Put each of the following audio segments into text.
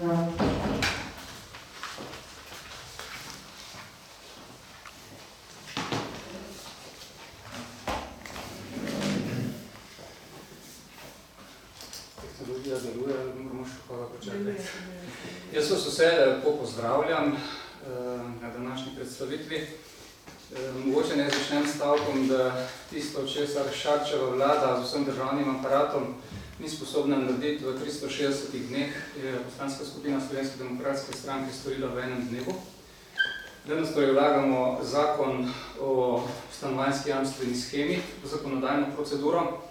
Tehnologija deluje, ali moramo še koga počakati? Jaz vas vse lepo pozdravljam na današnji predstavitvi. Mogoče ne začnem stavkom, da tisto, česar Šarčeva vlada z vsem državnim aparatom ni sposobna narediti v 360 dneh, je poslanska skupina Slovenske demokratske stranke storila v enem dnevu. Danes torej vlagamo zakon o stanovanjski jamstveni shemi v zakonodajno proceduro.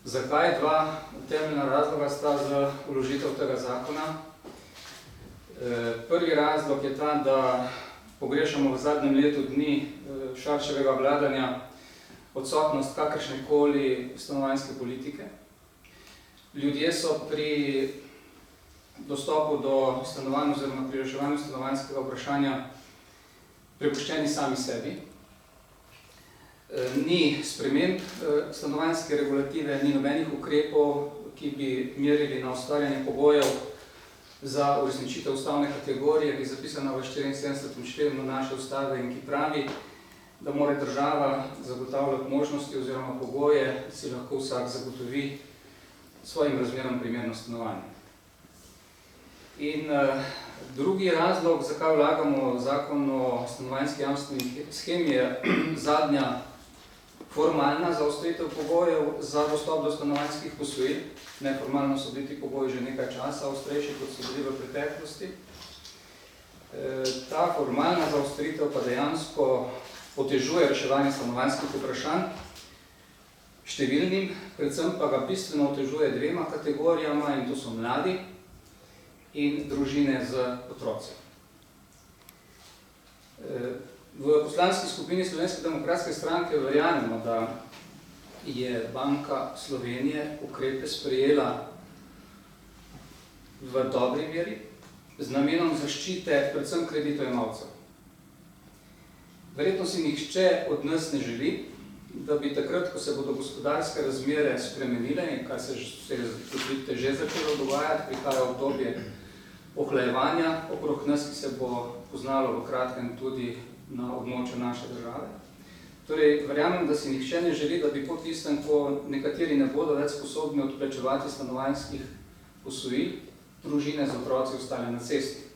Zakaj? Dva temeljna razloga sta za vložitev tega zakona. Prvi razlog je ta, da pogrešamo v zadnjem letu dni Šarčevega vladanja odsotnost kakršnekoli stanovanjske politike. Ljudje so pri dostopu do stanovanj oziroma pri reševanju stanovanjskega vprašanja prepuščeni sami sebi. Ni sprememb stanovanjske regulative, ni nobenih ukrepov, ki bi merili na ustvarjanje pogojev za uresničitev ustavne kategorije, ki je zapisana v 74. členu naše ustave in ki pravi, da mora država zagotavljati možnosti oziroma pogoje, da si lahko vsak zagotovi svojim razmerom primerno stanovanje. In drugi razlog, zakaj vlagamo zakon o stanovanjski jamstveni shemi, je zadnja formalna zaostritev pogojev za dostop do stanovanjskih posojil. Neformalno so bili ti pogoji že nekaj časa ostrejši, kot so bili v preteklosti. Ta formalna zaostritev pa dejansko otežuje reševanje stanovanjskih vprašanj številnim, predvsem pa ga bistveno otežuje dvema kategorijama, in to so mladi in družine z otroci. V poslanski skupini Slovenske demokratske stranke verjamemo, da je Banka Slovenije ukrepe sprejela v dobri meri z namenom zaščite predvsem kreditojemalcev. Verjetno si nihče od nas ne želi, da bi takrat, ko se bodo gospodarske razmere spremenile in kar se je že začelo dogajati, prihaja obdobje ohlajevanja okrog nas, ki se bo poznalo v kratkem tudi na območju naše države. Torej, verjamem, da si nihče ne želi, da bi po tistem, ko nekateri ne bodo več sposobni odplačevati stanovanjskih posojil, družine z otroci ostale na cesti,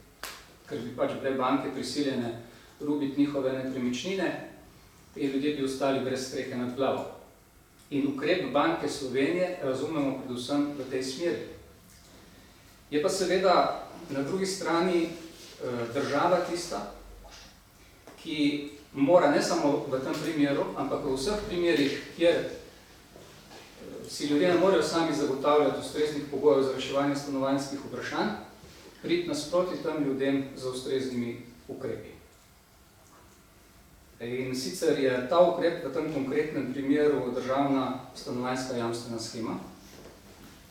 ker bi pač bile banke prisiljene rubiti njihove nepremičnine in ljudje bi ostali brez strehe nad glavo. In ukrep Banke Slovenije razumemo predvsem v tej smeri. Je pa seveda na drugi strani država tista, ki mora ne samo v tem primeru, ampak v vseh primerih, kjer si ljudje ne morejo sami zagotavljati ustreznih pogojev za reševanje stanovanjskih vprašanj, priti nasproti tem ljudem za ustreznimi ukrepi. In sicer je ta ukrep v tem konkretnem primeru državna stanovanjska jamstvena shema,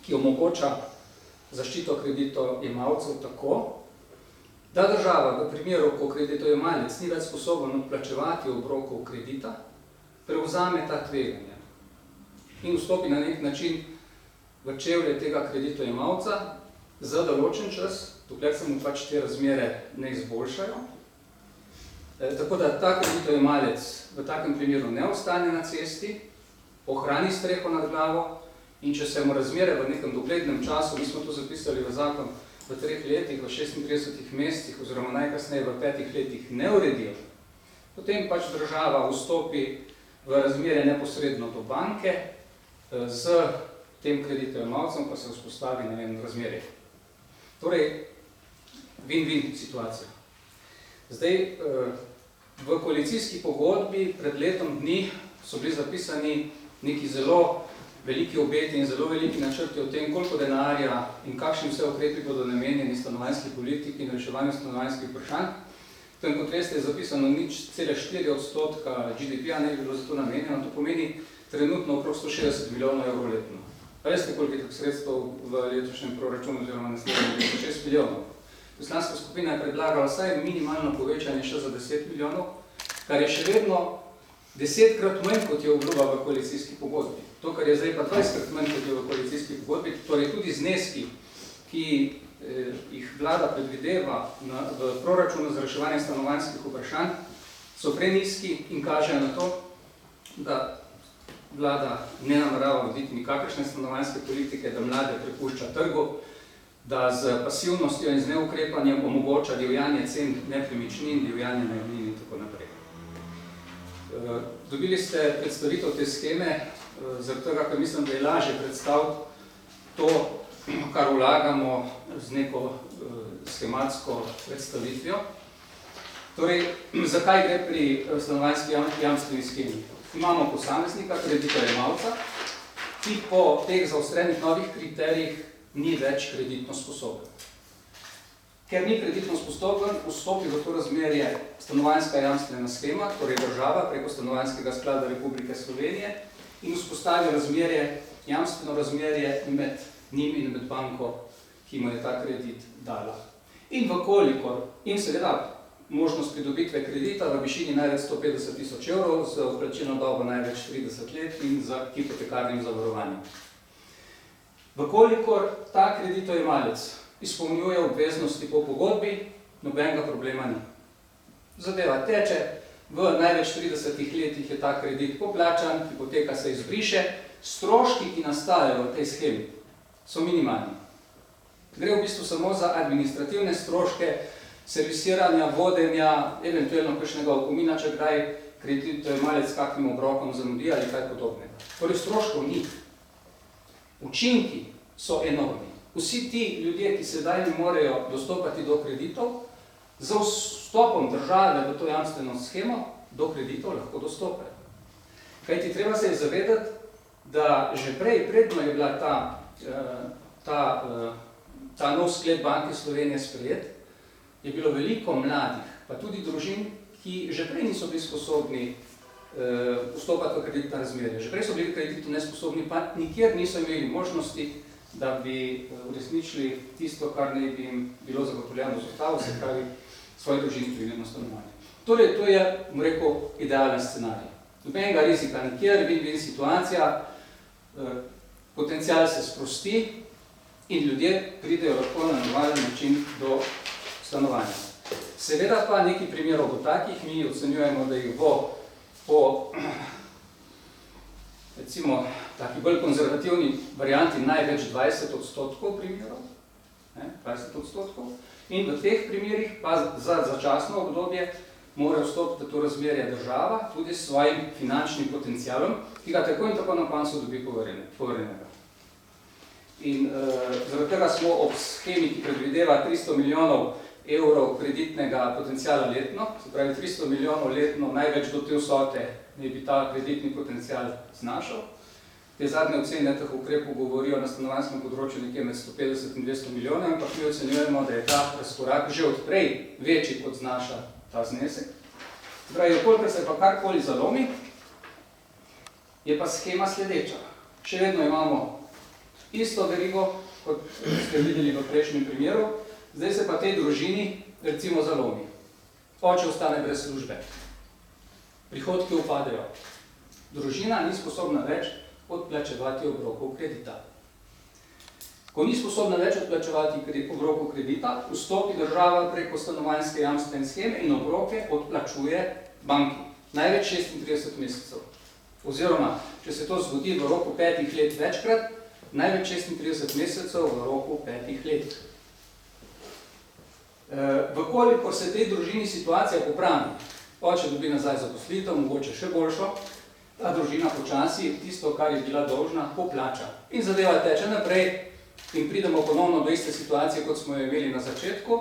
ki omogoča zaščito kreditojemalcev tako, da država v primeru, ko kreditojemalec ni več sposoben odplačevati obrokov kredita, prevzame ta tveganja in vstopi na nek način v čevlje tega kreditojemalca za določen čas, dokler se mu pač te razmere ne izboljšajo. Tako da ta kreditojemalec v takem primeru ne ostane na cesti, ohrani streho nad glavo, in če se mu razmere v nekem doglednem času, mi smo to zapisali v zakon, v 3 letih, v 36 mesecih oziroma najkasneje v 5 letih ne uredijo, potem pač država vstopi v razmere neposredno do banke, z tem kreditojemalcem pa se vzpostavi razmerje. Torej, win-win situacija. Zdaj, v koalicijski pogodbi pred letom dni so bili zapisani neki zelo veliki obeti in zelo veliki načrti o tem, koliko denarja in kakšni vse ukrepi bodo namenjeni stanovanjski politiki in reševanju stanovanjskih vprašanj. Tam, kot veste, je zapisano 0,4% GDP-ja ne bi bilo za to namenjeno, to pomeni trenutno okrog 160 milijonov evrov letno. Pa veste, koliko je tak sredstev v letošnjem proračunu oziroma naslednjem letu? 6 milijonov. Poslanska skupina je predlagala vsaj minimalno povečanje še za 10 milijonov, kar je še vedno 10-krat manj, kot je obljuba v koalicijski pogodbi. To, kar je zdaj pa 20-krat manj, kot je v koalicijski pogodbi, torej tudi zneski, ki jih vlada predvideva v proračunu za reševanje stanovanjskih vprašanj, so prenizki in kažejo na to, da vlada ne namerava voditi nikakršne stanovanjske politike, da mlade prepušča trgu, da z pasivnostjo in z neukrepanjem omogoča divjanje cen nepremičnin, divjanje najemnin in tako naprej. Dobili ste predstavitev te sheme, zaradi tega, ker mislim, da je lažje predstaviti to, kar vlagamo z neko schematsko predstavitvijo. Torej, zakaj gre pri stanovanjski jamstveni shemi? Imamo posameznika, kreditojemalca, ki po teh zaostrenih novih kriterijih ni več kreditno sposoben. Ker ni kreditno sposoben, vstopi v to razmerje stanovanjska jamstvena shema, torej država preko Stanovanjskega sklada Republike Slovenije in vzpostavi razmerje, jamstveno razmerje med njim in med banko, ki mu je ta kredit dala. In vkolikor, in seveda možnost pridobitve kredita v višini največ 150 tisoč evrov z vplačilno dobo največ 30 let in z hipotekarnim zavarovanjem. Vkolikor ta kreditojemalec izpolnjuje obveznosti po pogodbi, nobenega problema ni. Zadeva teče, v največ 30 letih je ta kredit poplačan, hipoteka se izbriše, stroški, ki nastajajo v tej shemi, so minimalni. Gre v bistvu samo za administrativne stroške, servisiranja, vodenja, eventualno kakšnega opomina, če kdaj kreditojemalec s kakvim obrokom zamudi ali kaj podobnega. Torej stroškov ni. Učinki so enormni. Vsi ti ljudje, ki sedaj ne morejo dostopati do kreditov, z vstopom države v to jamstveno shemo do kreditov lahko dostopajo. Kajti treba se je zavedati, da že prej, predno je bila ta nov sklep Banke Slovenije sprejet, je bilo veliko mladih, pa tudi družin, ki že prej niso bili sposobni vstopati v kreditna razmerja. Že prej so bili kreditno nesposobni, pa nikjer niso imeli možnosti, da bi uresničili tisto, kar ne bi jim bilo zagotovljeno z ustavo, se pravi svoje družini primerno stanovanje. Torej, to je, bom rekel, idealen scenarij. Nobenega rizika nikjer, win-win situacija, potencial se sprosti in ljudje pridejo lahko na normalen način do stanovanja. Seveda pa nekaj primerov bo takih, mi ocenjujemo, da jih bo po recimo taki bolj konzervativni varianti največ 20% primerov, 20%, in v teh primerih pa za začasno obdobje mora vstopiti to razmerje država tudi s svojim finančnim potencialom, ki ga tako in tako na koncu dobi povrnjenega. In zaradi tega smo ob shemi, ki predvideva 300 milijonov evrov kreditnega potencijala letno, se pravi 300 milijonov letno, največ do te vsote ne bi ta kreditni potencijal znašal. Te zadnje ocene teh ukrepov govorijo na stanovanjskem področju nekje med 150 in 200 milijonov, ampak mi ocenjujemo, da je ta razkorak že odprej večji, kot znaša ta znesek. Pravi, koliko se pa karkoli zalomi, je pa shema sledeča. Še vedno imamo isto verigo, kot ste videli v prejšnjem primeru, zdaj se pa tej družini recimo zalomi. Oče ostane brez službe. Prihodki upadejo. Družina ni sposobna več odplačevati obrokov kredita. Ko ni sposobna več odplačevati obrokov kredita, vstopi država preko stanovanjske jamstvene sheme in obroke odplačuje banki. Največ 36 mesecev. Oziroma, če se to zgodi v roku 5 let večkrat, največ 36 mesecev v roku 5 let. Vkolikor se tej družini situacija popravi, oče dobi nazaj zaposlitev, mogoče še boljšo, ta družina počasi tisto, kar je bila dolžna, poplača. In zadeva teče naprej in pridemo ponovno do iste situacije, kot smo jo imeli na začetku,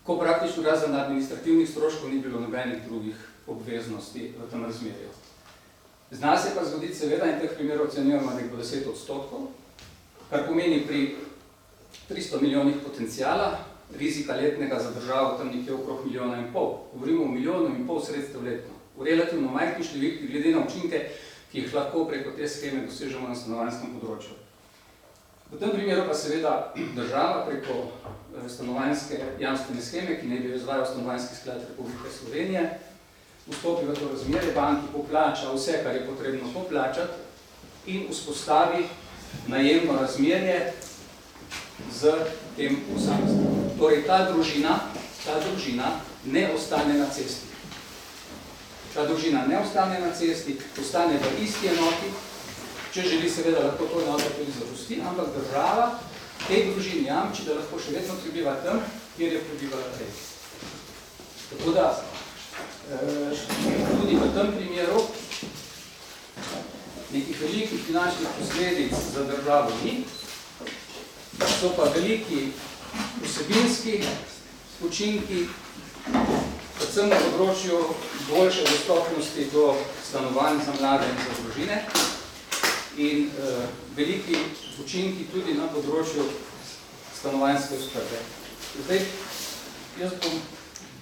ko praktično razen administrativnih stroškov ni bilo nobenih drugih obveznosti v tem razmerju. Zna se pa zgoditi seveda in teh primerov ocenjujemo nekdo 10%, kar pomeni pri 300 milijonih potencijala, rizika letnega za državo tam nekje okrog 1,5 milijona. Govorimo o 1,5 milijona sredstev letno. V relativno majhni številki, glede na učinke, ki jih lahko preko te sheme dosežemo na stanovanjskem področju. V tem primeru pa seveda država preko stanovanjske jamstvene sheme, ki naj bi jo izvajal Stanovanjski sklad Republike Slovenije, vstopi v to razmerje, banki poplača vse, kar je potrebno poplačati in vzpostavi najemno razmerje z z tem posameznikom. Torej, ta družina ne ostane na cesti. Ta družina ne ostane na cesti, ostane v isti enoti, če želi seveda lahko to enoto tudi zapusti, ampak država tej družini jamči, da lahko še vedno prebiva tam, kjer je prebivala prej. Tako da, tudi v tem primeru nekih velikih finančnih posledic za državo ni, so pa veliki vsebinski učinki, predvsem na področju boljše dostopnosti do stanovanj za mlade in za družine in veliki učinki tudi na področju stanovanjske oskrbe. Zdaj, jaz bom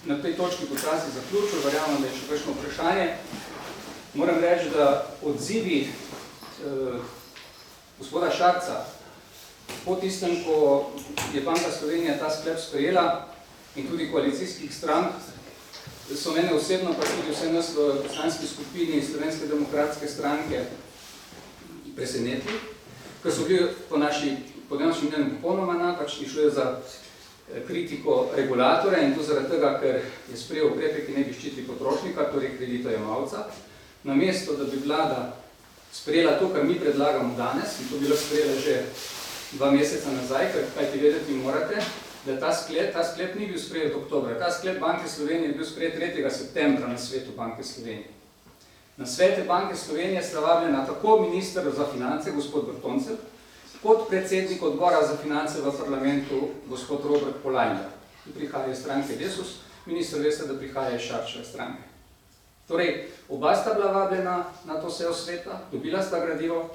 na tej točki počasi zaključil, verjamem, da je še kakšno vprašanje. Moram reči, da odzivi gospoda Šarca po tistem, ko je Banka Slovenije ta sklep sprejela in tudi koalicijskih strank, so mene osebno, pa tudi vse nas v poslanski skupini Slovenske demokratske stranke presenetili, ker so bili po našem mnenju popolnoma napačni, šlo je za kritiko regulatorja in to zaradi tega, ker je sprejel ukrepe, ki ne bi ščitili potrošnika, torej kreditojemalca. Namesto, da bi vlada sprejela to, kar mi predlagamo danes, in to bi lahko sprejela že 2 meseca nazaj, kajti vedeti morate, da ta sklep ni bil sprejet oktobra. Ta sklep Banke Slovenije je bil sprejet 3. septembra na svetu Banke Slovenije. Na svete Banke Slovenije sta vabljena tako minister za finance, gospod Bertoncelj, kot predsednik odbora za finance v parlamentu, gospod Robert Polajner, ki prihaja iz stranke Desus. Minister, veste, da prihaja iz Šarčeve stranke. Torej, oba sta bila vabljena na to sejo sveta, dobila sta gradivo,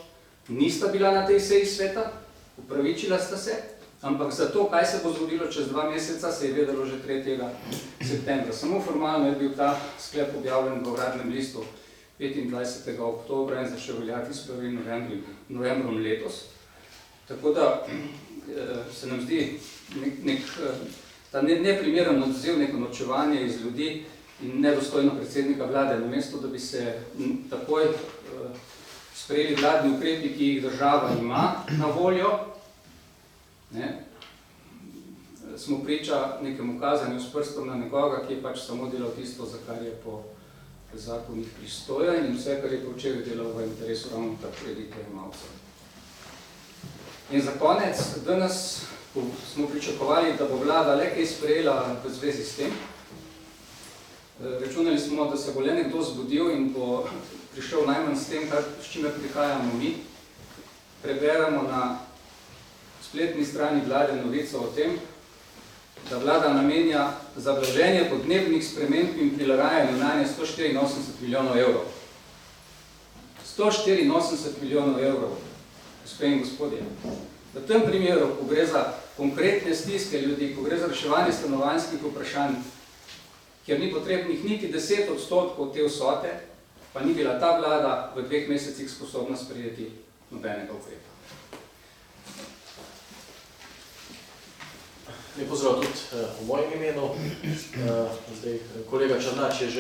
nista bila na tej seji sveta, upravičila sta se, ampak za to, kaj se bo zgodilo čez 2 meseca, se je vedelo že 3. septembra. Samo formalno je bil ta sklep objavljen v Uradnem listu 25. oktobra in začel veljati s 1. novembrom letos. Tako da se nam zdi ta neprimeren odziv, neko norčevanje iz ljudi in nedostojno predsednika vlade, namesto da bi se takoj sprejeli vladni ukrepi, ki jih država ima na voljo, smo priča nekemu kazanju s prstom na nekoga, ki je pač samo delal tisto, za kar je po zakonih pristojen in vse, kar je počel, delal v interesu ravno tak kreditojemalcev. In za konec, danes smo pričakovali, da bo vlada le kaj sprejela v zvezi s tem. Računali smo, da se bo le nekdo zbudil in bo prišel najmanj s tem, s čimer prihajamo mi. Preberemo na spletni strani vlade novico o tem, da vlada namenja za blaženje podnebnih sprememb in prilagajanju nanje 184 milijonov evrov. 184 milijonov evrov, gospe in gospodje. V tem primeru, ko gre za konkretne stiske ljudi, ko gre za reševanje stanovanjskih vprašanj, kjer ni potrebnih niti 10% te vsote, pa ni bila ta vlada v 2 mesecih sposobna sprejeti nobenega ukrepa. Lep pozdrav tudi v mojem imenu. Zdaj, kolega Černač je že